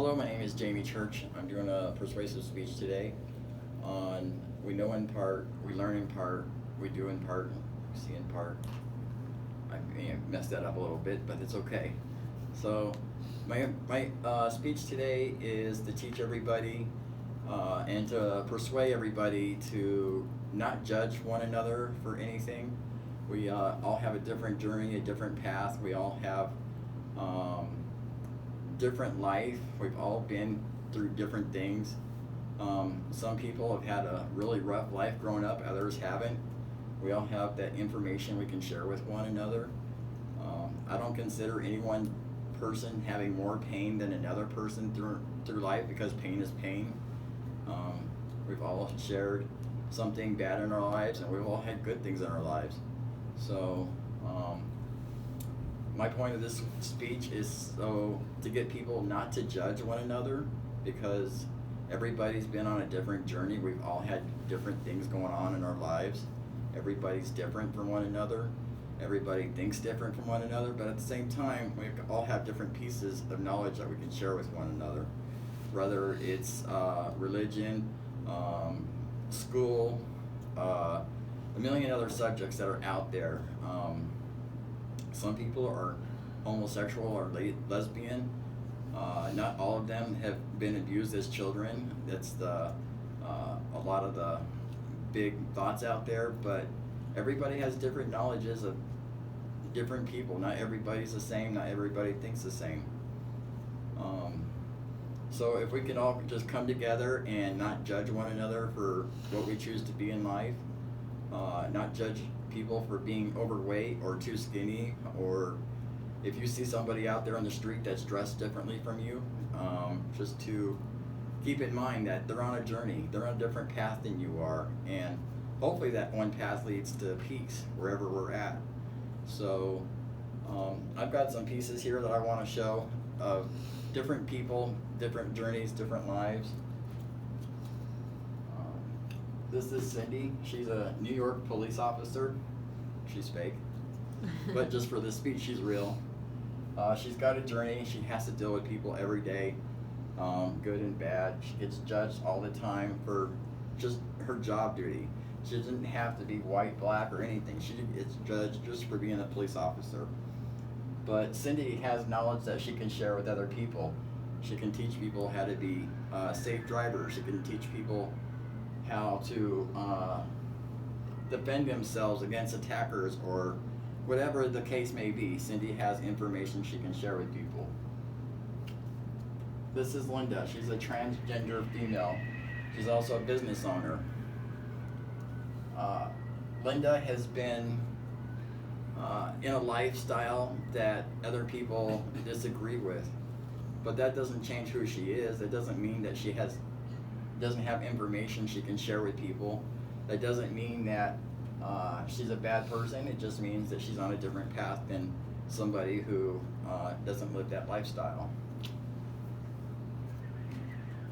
Hello, my name is Jamie Church. I'm doing a persuasive speech today on we know in part, we learn in part, we do in part, we see in part. I may have messed that up a little bit, but it's okay. So my speech today is to teach everybody and to persuade everybody to not judge one another for anything. We all have a different journey, a different path. We all have different life. We've all been through different things. Some people have had a really rough life growing up, others haven't. We all have that information we can share with one another. I don't consider any one person having more pain than another person through life, because pain is pain. We've all shared something bad in our lives, and we've all had good things in our lives. So my point of this speech is so to get people not to judge one another, because everybody's been on a different journey. We've all had different things going on in our lives. Everybody's different from one another. Everybody thinks different from one another, but at the same time, we all have different pieces of knowledge that we can share with one another. Whether it's religion, school, a million other subjects that are out there. Some people are homosexual or lesbian. Not all of them have been abused as children. That's a lot of the big thoughts out there, but everybody has different knowledges of different people. Not everybody's the same. Not everybody thinks the same. So if we can all just come together and not judge one another for what we choose to be in life, not judge people for being overweight or too skinny, or if you see somebody out there on the street that's dressed differently from you, just to keep in mind that they're on a journey, they're on a different path than you are, and hopefully that one path leads to peace wherever we're at. So I've got some pieces here that I want to show of different people, different journeys, different lives. This is Cindy. She's a New York police officer. She's fake, but just for this speech, she's real. She's got a journey. She has to deal with people every day, good and bad. She gets judged all the time for just her job duty. She doesn't have to be white, black, or anything. She gets judged just for being a police officer. But Cindy has knowledge that she can share with other people. She can teach people how to be safe drivers. She can teach people how to defend themselves against attackers, or whatever the case may be. Cindy has information she can share with people. This is Linda. She's a transgender female. She's also a business owner. Linda has been in a lifestyle that other people disagree with, but that doesn't change who she is. That doesn't mean that she doesn't have information she can share with people. That doesn't mean that she's a bad person. It just means that she's on a different path than somebody who doesn't live that lifestyle.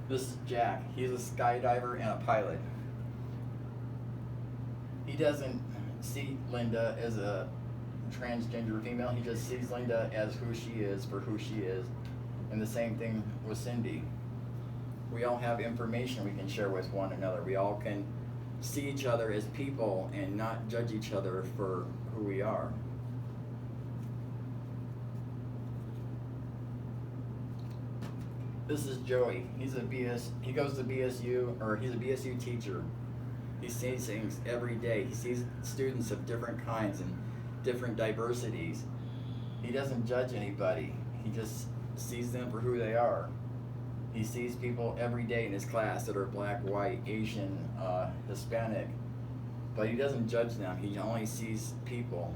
This is Jack. He's a skydiver and a pilot. He doesn't see Linda as a transgender female. He just sees Linda as who she is, for who she is. And the same thing with Cindy. We all have information we can share with one another. We all can see each other as people and not judge each other for who we are. This is Joey. He goes to BSU, or he's a BSU teacher. He sees things every day. He sees students of different kinds and different diversities. He doesn't judge anybody. He just sees them for who they are. He sees people every day in his class that are black, white, Asian, Hispanic, but he doesn't judge them. He only sees people.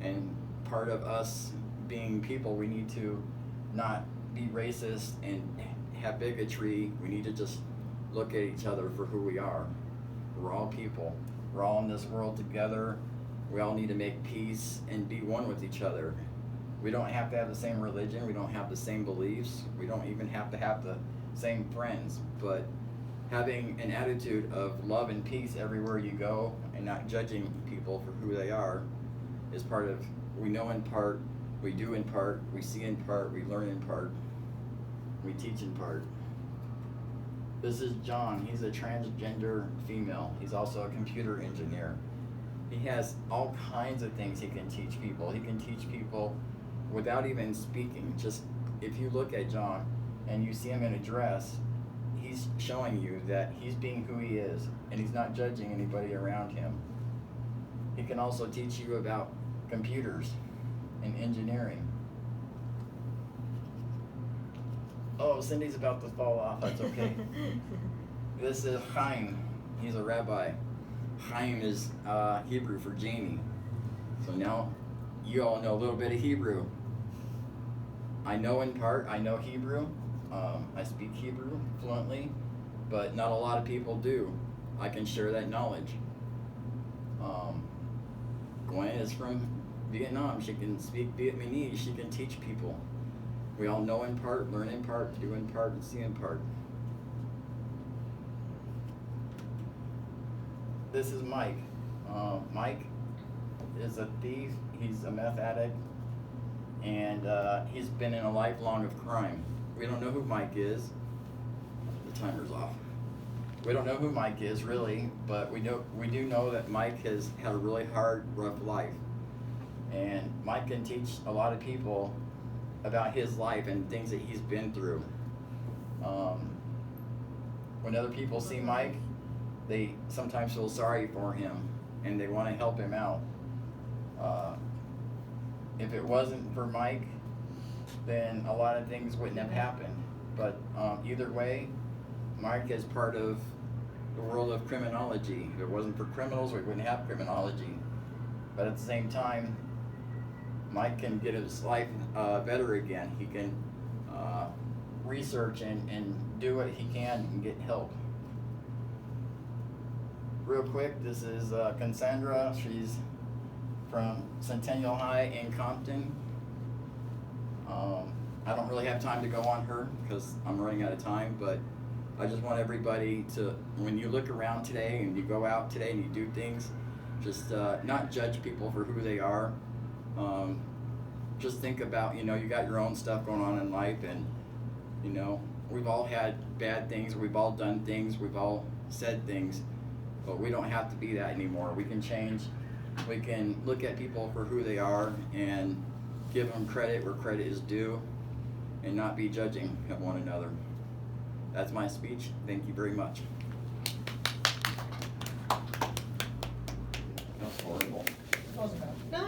And part of us being people, we need to not be racist and have bigotry. We need to just look at each other for who we are. We're all people. We're all in this world together. We all need to make peace and be one with each other. We don't have to have the same religion. We don't have the same beliefs. We don't even have to have the same friends. But having an attitude of love and peace everywhere you go, and not judging people for who they are, is part of, we know in part, we do in part, we see in part, we learn in part. We teach in part. This is John. He's a transgender female. He's also a computer engineer. He has all kinds of things he can teach people. He can teach people without even speaking. Just if you look at John and you see him in a dress, he's showing you that he's being who he is, and he's not judging anybody around him. He can also teach you about computers and engineering. Oh, Cindy's about to fall off. That's okay. This is Chaim. He's a rabbi. Chaim is Hebrew for Jamie. So now you all know a little bit of Hebrew. I know in part. I know Hebrew. I speak Hebrew fluently, but not a lot of people do. I can share that knowledge. Gwen is from Vietnam. She can speak Vietnamese. She can teach people. We all know in part, learn in part, do in part, and see in part. This is Mike. Mike is a thief. He's a meth addict, and he's been in a lifelong of crime. We don't know who Mike is. The timer's off. We don't know who Mike is really, but we do know that Mike has had a really hard, rough life. And Mike can teach a lot of people about his life and things that he's been through. When other people see Mike, they sometimes feel sorry for him and they want to help him out. If it wasn't for Mike, then a lot of things wouldn't have happened. But either way, Mike is part of the world of criminology. If it wasn't for criminals, we wouldn't have criminology. But at the same time, Mike can get his life better again. He can research and do what he can and get help. Real quick, this is Cassandra. She's from Centennial High in Compton. I don't really have time to go on her because I'm running out of time, but I just want everybody to, when you look around today and you go out today and you do things, just not judge people for who they are. Just think about, you got your own stuff going on in life, and, we've all had bad things, we've all done things, we've all said things, but we don't have to be that anymore. We can change. We can look at people for who they are and give them credit where credit is due and not be judging of one another. That's my speech. Thank you very much. That's horrible. No,